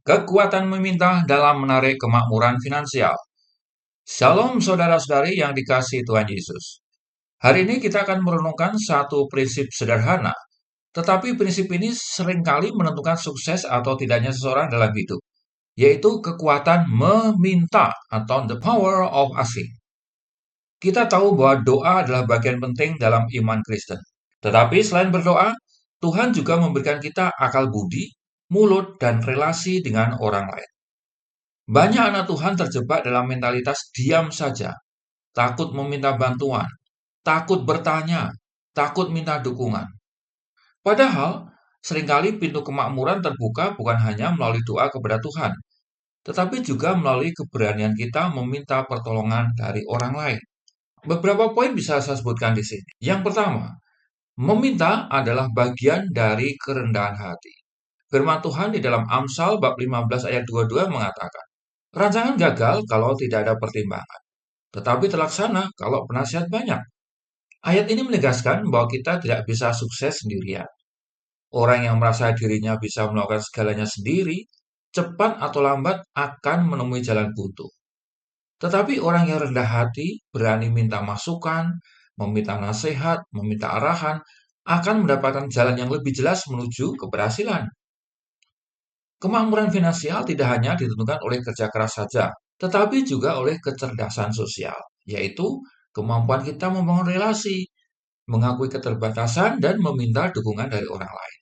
Kekuatan meminta dalam menarik kemakmuran finansial. Shalom saudara-saudari yang dikasihi Tuhan Yesus. Hari ini kita akan merenungkan satu prinsip sederhana, tetapi prinsip ini seringkali menentukan sukses atau tidaknya seseorang dalam hidup, yaitu kekuatan meminta atau the power of asking. Kita tahu bahwa doa adalah bagian penting dalam iman Kristen. Tetapi selain berdoa, Tuhan juga memberikan kita akal budi, mulut, dan relasi dengan orang lain. Banyak anak Tuhan terjebak dalam mentalitas diam saja, takut meminta bantuan, takut bertanya, takut minta dukungan. Padahal, seringkali pintu kemakmuran terbuka bukan hanya melalui doa kepada Tuhan, tetapi juga melalui keberanian kita meminta pertolongan dari orang lain. Beberapa poin bisa saya sebutkan di sini. Yang pertama, meminta adalah bagian dari kerendahan hati. Firman Tuhan di dalam Amsal bab 15 ayat 22 mengatakan, rancangan gagal kalau tidak ada pertimbangan, tetapi terlaksana kalau penasihat banyak. Ayat ini menegaskan bahwa kita tidak bisa sukses sendirian. Orang yang merasa dirinya bisa melakukan segalanya sendiri, cepat atau lambat akan menemui jalan buntu. Tetapi orang yang rendah hati, berani minta masukan, meminta nasihat, meminta arahan, akan mendapatkan jalan yang lebih jelas menuju keberhasilan. Kemakmuran finansial tidak hanya ditentukan oleh kerja keras saja, tetapi juga oleh kecerdasan sosial, yaitu kemampuan kita membangun relasi, mengakui keterbatasan, dan meminta dukungan dari orang lain.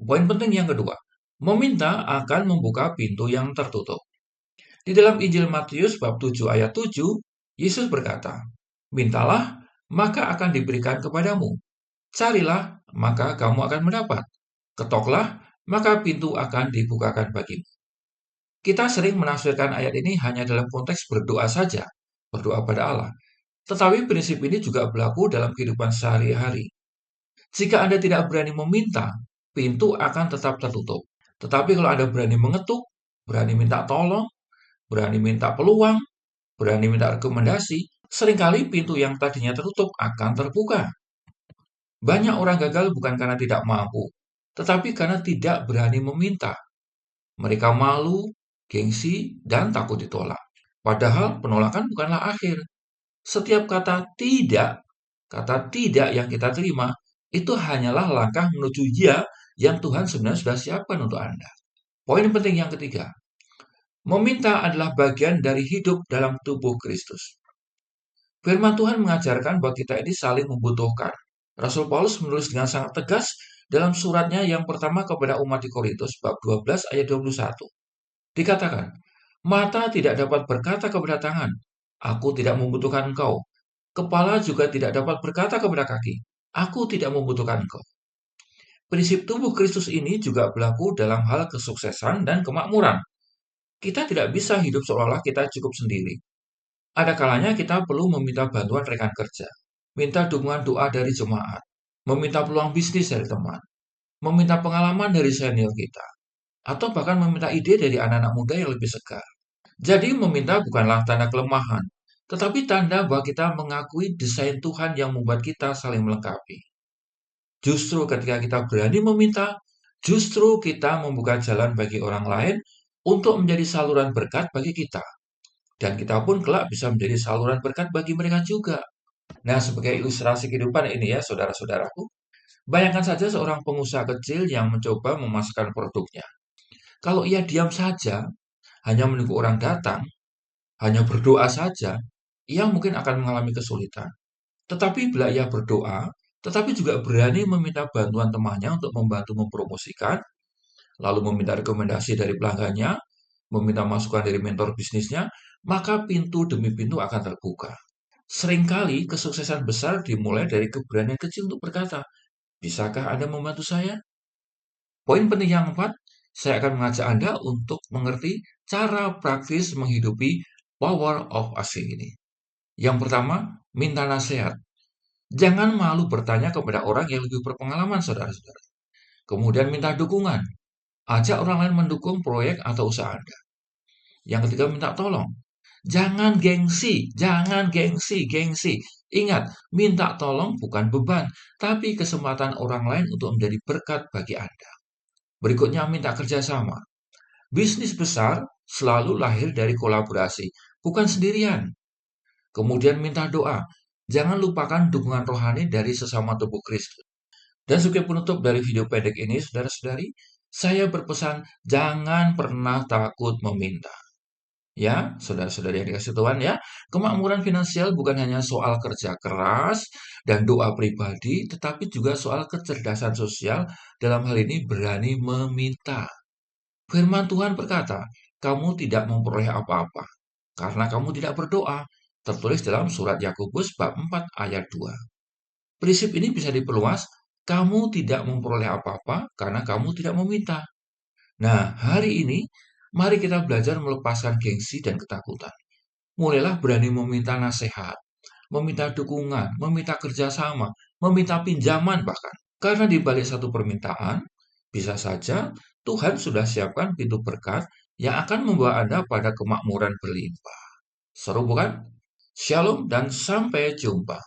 Poin penting yang kedua, meminta akan membuka pintu yang tertutup. Di dalam Injil Matius bab 7 ayat 7, Yesus berkata, mintalah, maka akan diberikan kepadamu. Carilah, maka kamu akan mendapat. Ketoklah, maka pintu akan dibukakan bagimu. Kita sering menafsirkan ayat ini hanya dalam konteks berdoa saja, berdoa pada Allah. Tetapi prinsip ini juga berlaku dalam kehidupan sehari-hari. Jika Anda tidak berani meminta, pintu akan tetap tertutup. Tetapi kalau Anda berani mengetuk, berani minta tolong, berani minta peluang, berani minta rekomendasi, seringkali pintu yang tadinya tertutup akan terbuka. Banyak orang gagal bukan karena tidak mampu, tetapi karena tidak berani meminta. Mereka malu, gengsi, dan takut ditolak. Padahal penolakan bukanlah akhir. Setiap kata tidak yang kita terima, itu hanyalah langkah menuju ya yang Tuhan sebenarnya sudah siapkan untuk Anda. Poin penting yang ketiga, meminta adalah bagian dari hidup dalam tubuh Kristus. Firman Tuhan mengajarkan bahwa kita ini saling membutuhkan. Rasul Paulus menulis dengan sangat tegas dalam suratnya yang pertama kepada umat di Korintus bab 12 ayat 21. Dikatakan, mata tidak dapat berkata kepada tangan, aku tidak membutuhkan engkau. Kepala juga tidak dapat berkata kepada kaki, aku tidak membutuhkan engkau. Prinsip tubuh Kristus ini juga berlaku dalam hal kesuksesan dan kemakmuran. Kita tidak bisa hidup seolah-olah kita cukup sendiri. Ada kalanya kita perlu meminta bantuan rekan kerja, minta dukungan doa dari jemaat, meminta peluang bisnis dari teman, meminta pengalaman dari senior kita, atau bahkan meminta ide dari anak-anak muda yang lebih segar. Jadi meminta bukanlah tanda kelemahan, tetapi tanda bahwa kita mengakui desain Tuhan yang membuat kita saling melengkapi. Justru ketika kita berani meminta, justru kita membuka jalan bagi orang lain untuk menjadi saluran berkat bagi kita. Dan kita pun kelak bisa menjadi saluran berkat bagi mereka juga. Nah, sebagai ilustrasi kehidupan ini ya, saudara-saudaraku, bayangkan saja seorang pengusaha kecil yang mencoba memasarkan produknya. Kalau ia diam saja, hanya menunggu orang datang, hanya berdoa saja, ia mungkin akan mengalami kesulitan. Tetapi bila ia berdoa, tetapi juga berani meminta bantuan temannya untuk membantu mempromosikan, lalu meminta rekomendasi dari pelanggannya, meminta masukan dari mentor bisnisnya, maka pintu demi pintu akan terbuka. Seringkali kesuksesan besar dimulai dari keberanian kecil untuk berkata, bisakah Anda membantu saya? Poin penting yang keempat, saya akan mengajak Anda untuk mengerti cara praktis menghidupi power of asking ini. Yang pertama, minta nasihat. Jangan malu bertanya kepada orang yang lebih berpengalaman, saudara-saudara. Kemudian minta dukungan. Ajak orang lain mendukung proyek atau usaha Anda. Yang ketiga, minta tolong. Jangan gengsi. Ingat, minta tolong bukan beban, tapi kesempatan orang lain untuk menjadi berkat bagi Anda. Berikutnya, minta kerjasama. Bisnis besar selalu lahir dari kolaborasi, bukan sendirian. Kemudian minta doa. Jangan lupakan dukungan rohani dari sesama tubuh Kristus. Dan sebagai penutup dari video pendek ini, saudara-saudari, saya berpesan jangan pernah takut meminta. Ya, saudara-saudari yang dikasih Tuhan ya, kemakmuran finansial bukan hanya soal kerja keras dan doa pribadi, tetapi juga soal kecerdasan sosial, dalam hal ini berani meminta. Firman Tuhan berkata, kamu tidak memperoleh apa-apa karena kamu tidak berdoa. Tertulis dalam surat Yakobus bab 4 ayat 2. Prinsip ini bisa diperluas, kamu tidak memperoleh apa-apa karena kamu tidak meminta. Nah, hari ini mari kita belajar melepaskan gengsi dan ketakutan. Mulailah berani meminta nasihat, meminta dukungan, meminta kerjasama, meminta pinjaman bahkan. Karena di balik satu permintaan, bisa saja Tuhan sudah siapkan pintu berkat yang akan membawa Anda pada kemakmuran berlimpah. Seru bukan? Shalom dan sampai jumpa.